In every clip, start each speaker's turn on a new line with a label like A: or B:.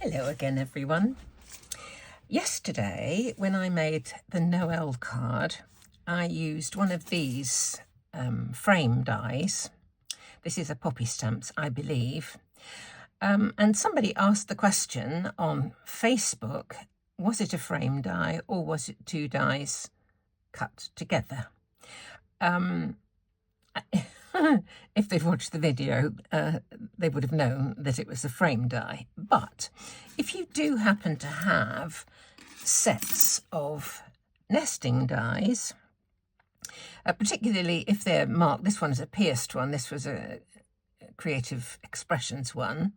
A: Hello again, everyone. Yesterday, when I made the Noel card, I used one of these frame dies. This is a poppy stamps, I believe. And somebody asked the question on Facebook, was it a frame die or was it two dies cut together? If they'd watched the video, they would have known that it was a frame die. But if you do happen to have sets of nesting dies, particularly if they're marked, this one is a pierced one, this was a Creative Expressions one.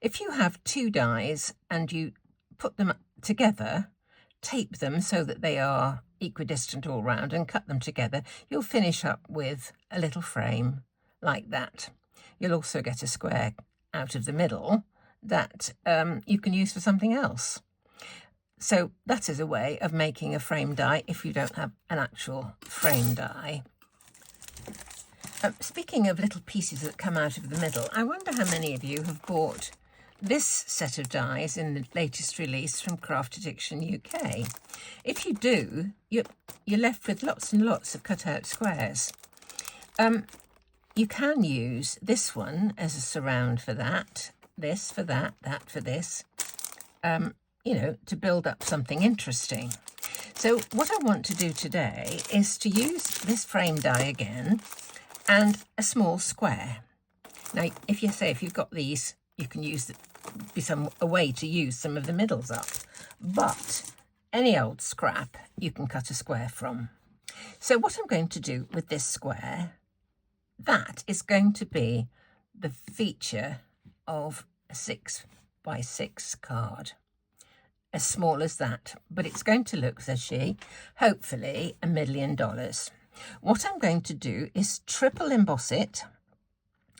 A: If you have two dies and you put them together, tape them so that they are equidistant all round and cut them together, you'll finish up with a little frame like that. You'll also get a square out of the middle that you can use for something else. So that is a way of making a frame die if you don't have an actual frame die. Speaking of little pieces that come out of the middle, I wonder how many of you have bought this set of dies in the latest release from Craft Addiction UK. If you do, you're left with lots and lots of cut out squares. You can use this one as a surround for that, this for that, that for this, you know, to build up something interesting. So what I want to do today is to use this frame die again and a small square. Now, if you've got these, you can use a way to use some of the middles up, but any old scrap you can cut a square from. So what I'm going to do with this square, that is going to be the feature of a 6x6 card. As small as that, but it's going to look, says she, hopefully $1 million. What I'm going to do is triple emboss it.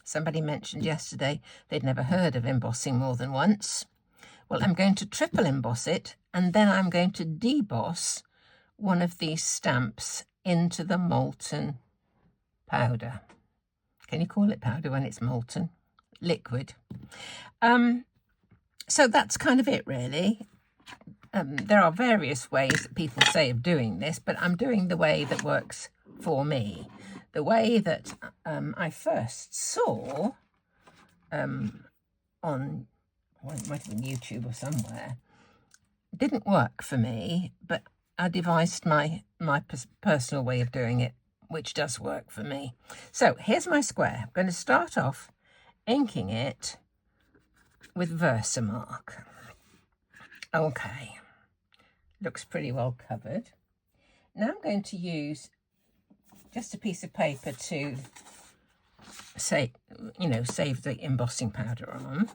A: Somebody mentioned yesterday they'd never heard of embossing more than once. Well, I'm going to triple emboss it, and then I'm going to deboss one of these stamps into the molten powder. Can you call it powder when it's molten? Liquid. So that's kind of it, really. There are various ways that people say of doing this, but I'm doing the way that works for me. The way that I first saw on, well, it might have been YouTube or somewhere, didn't work for me, but I devised my personal way of doing it, which does work for me. So here's my square. I'm going to start off inking it with Versamark. Okay, looks pretty well covered. Now I'm going to use just a piece of paper to save the embossing powder on.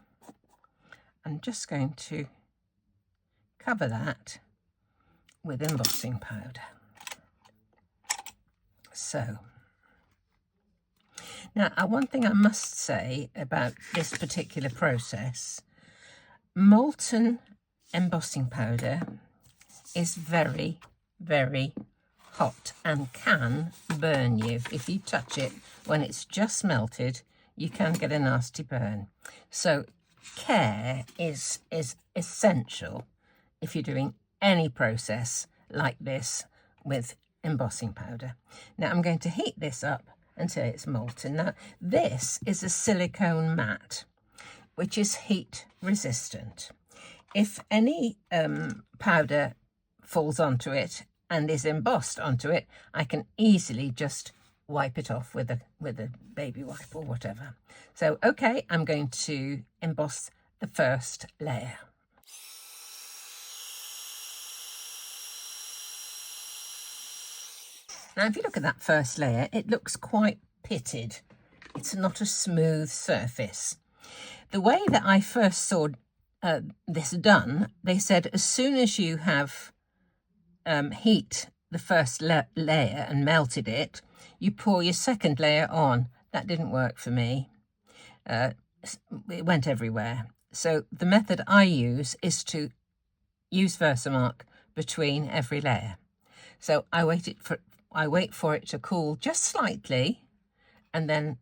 A: I'm just going to cover that with embossing powder. So, now one thing I must say about this particular process, molten embossing powder is very, very hot and can burn you. If you touch it when it's just melted, you can get a nasty burn. So care is essential if you're doing any process like this with embossing powder. Now I'm going to heat this up until it's molten. Now this is a silicone mat, which is heat resistant. If any powder falls onto it and is embossed onto it, I can easily just wipe it off with a baby wipe or whatever. So, okay, I'm going to emboss the first layer. Now, if you look at that first layer, it looks quite pitted. It's not a smooth surface. The way that I first saw this done, they said as soon as you have heat the first layer and melted it, you pour your second layer on. That didn't work for me. It went everywhere. So the method I use is to use Versamark between every layer. So I wait for it to cool just slightly, and then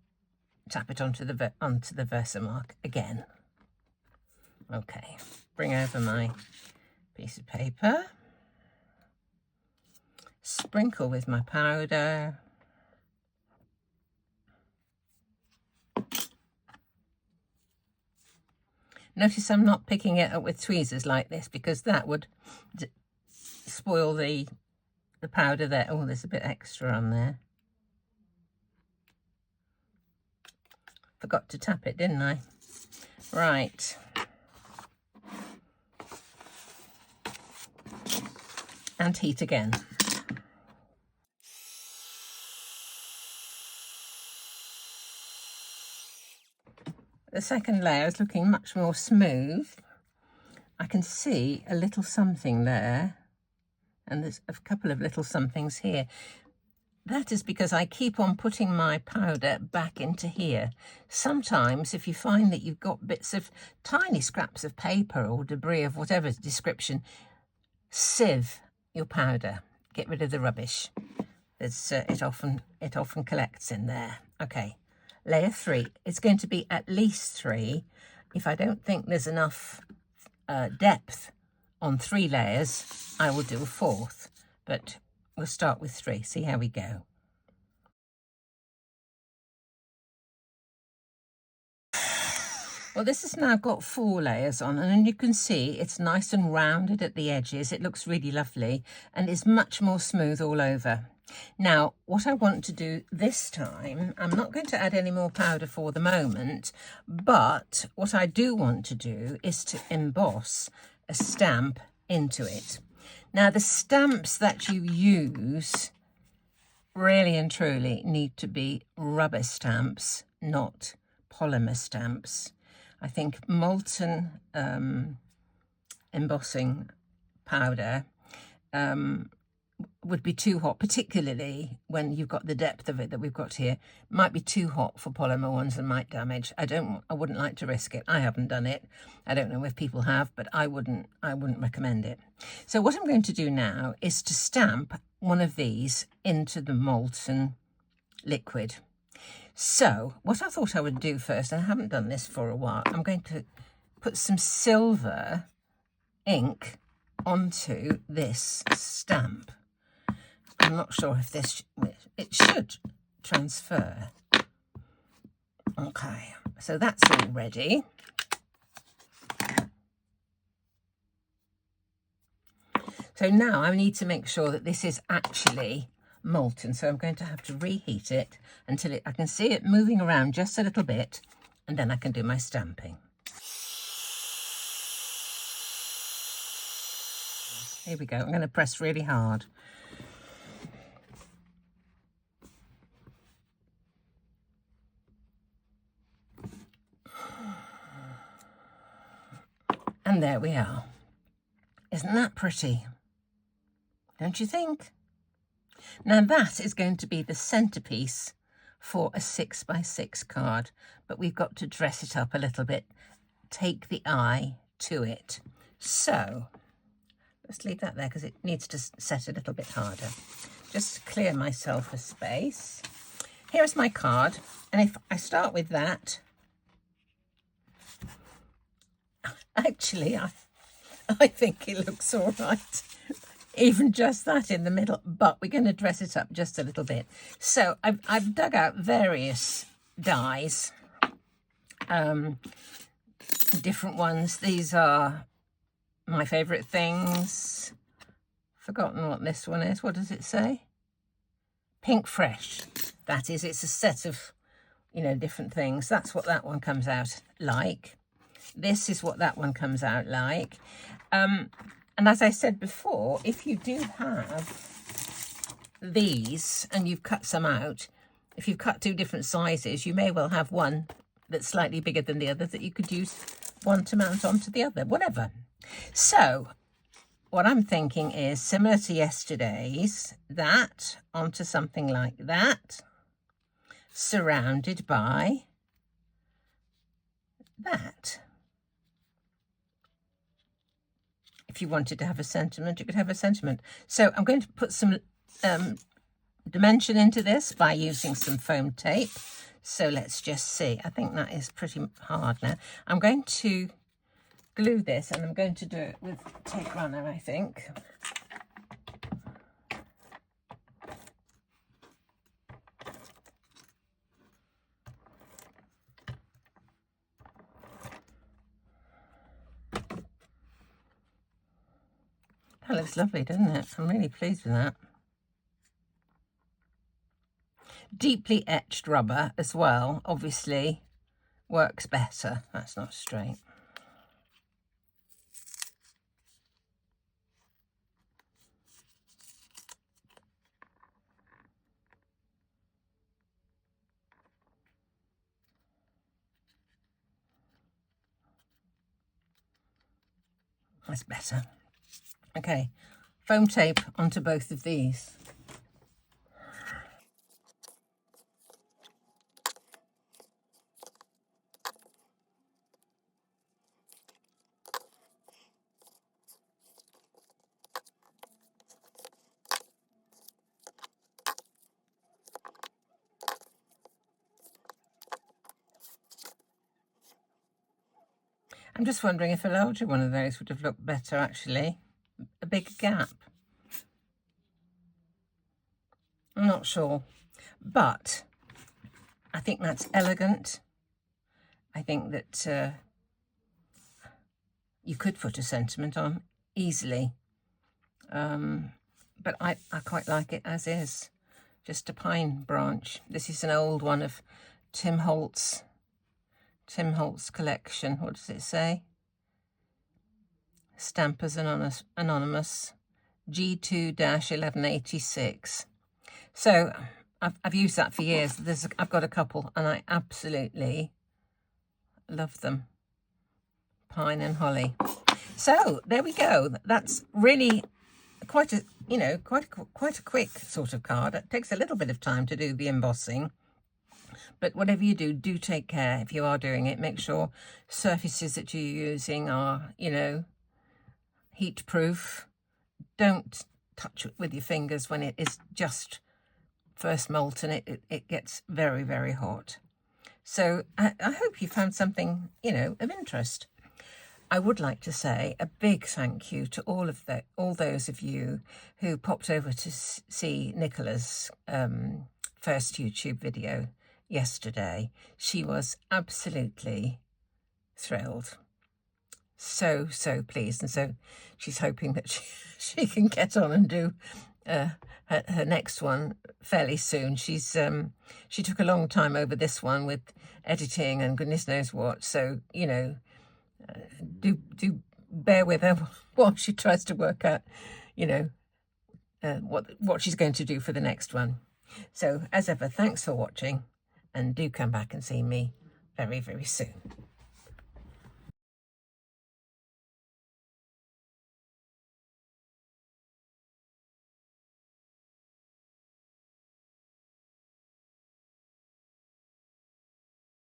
A: tap it onto the Versamark again. Okay, bring over my piece of paper, sprinkle with my powder, notice I'm not picking it up with tweezers like this because that would spoil the powder there. Oh, there's a bit extra on there. Forgot to tap it, didn't I? Right. And heat again. The second layer is looking much more smooth. I can see a little something there, and there's a couple of little somethings here. That is because I keep on putting my powder back into here. Sometimes if you find that you've got bits of tiny scraps of paper or debris of whatever description, sieve your powder. Get rid of the rubbish. It often collects in there. Okay, layer 3. It's going to be at least 3. If I don't think there's enough depth on 3 layers, I will do a 4th. But we'll start with 3, see how we go. Well, this has now got 4 layers on, and you can see it's nice and rounded at the edges. It looks really lovely and is much more smooth all over. Now, what I want to do this time, I'm not going to add any more powder for the moment, but what I do want to do is to emboss a stamp into it. Now, the stamps that you use really and truly need to be rubber stamps, not polymer stamps. I think molten embossing powder would be too hot, particularly when you've got the depth of it that we've got here. It might be too hot for polymer ones and might damage. I wouldn't like to risk it. I haven't done it. I don't know if people have, but I wouldn't recommend it. So what I'm going to do now is to stamp one of these into the molten liquid. So what I thought I would do first, and I haven't done this for a while, I'm going to put some silver ink onto this stamp. I'm not sure if it should transfer. Okay, so that's all ready. So now I need to make sure that this is actually molten. So I'm going to have to reheat it until I can see it moving around just a little bit, and then I can do my stamping. Here we go. I'm going to press really hard. And there we are. Isn't that pretty? Don't you think? Now that is going to be the centerpiece for a 6x6 card, but we've got to dress it up a little bit, take the eye to it. So let's leave that there because it needs to set a little bit harder. Just clear myself a space. Here's my card, and if I start with that, actually I think it looks all right. Even just that in the middle, but we're going to dress it up just a little bit. So I've dug out various dies, different ones. These are my favourite things. Forgotten what this one is. What does it say? Pink Fresh. That is, it's a set of, different things. That's what that one comes out like. This is what that one comes out like. And as I said before, if you do have these and you've cut some out, if you've cut 2 different sizes, you may well have one that's slightly bigger than the other that you could use one to mount onto the other, whatever. So what I'm thinking is similar to yesterday's, that onto something like that, surrounded by that. If you wanted to have a sentiment, you could have a sentiment. So I'm going to put some dimension into this by using some foam tape. So let's just see. I think that is pretty hard now. I'm going to glue this, and I'm going to do it with tape runner, I think. That looks lovely, doesn't it? I'm really pleased with that. Deeply etched rubber as well, obviously, works better. That's not straight. That's better. Okay, foam tape onto both of these. I'm just wondering if a larger one of those would have looked better, actually. A bigger gap. I'm not sure. But I think that's elegant. I think that you could put a sentiment on easily. But I quite like it as is. Just a pine branch. This is an old one of Tim Holtz collection. What does it say? Stampers Anonymous, G2-1186. So I've used that for years. I've got a couple, and I absolutely love them. Pine and holly. So there we go. That's really quite a quick sort of card. It takes a little bit of time to do the embossing. But whatever you do, do take care if you are doing it. Make sure surfaces that you're using are, heat proof. Don't touch it with your fingers when it is just first molten. It gets very, very hot. So I hope you found something, of interest. I would like to say a big thank you to all those of you who popped over to see Nicola's first YouTube video yesterday. She was absolutely thrilled. So pleased, and so she's hoping that she can get on and do her next one fairly soon. She took a long time over this one with editing and goodness knows what, so do bear with her while she tries to work out what she's going to do for the next one. So as ever, thanks for watching, and do come back and see me very, very soon.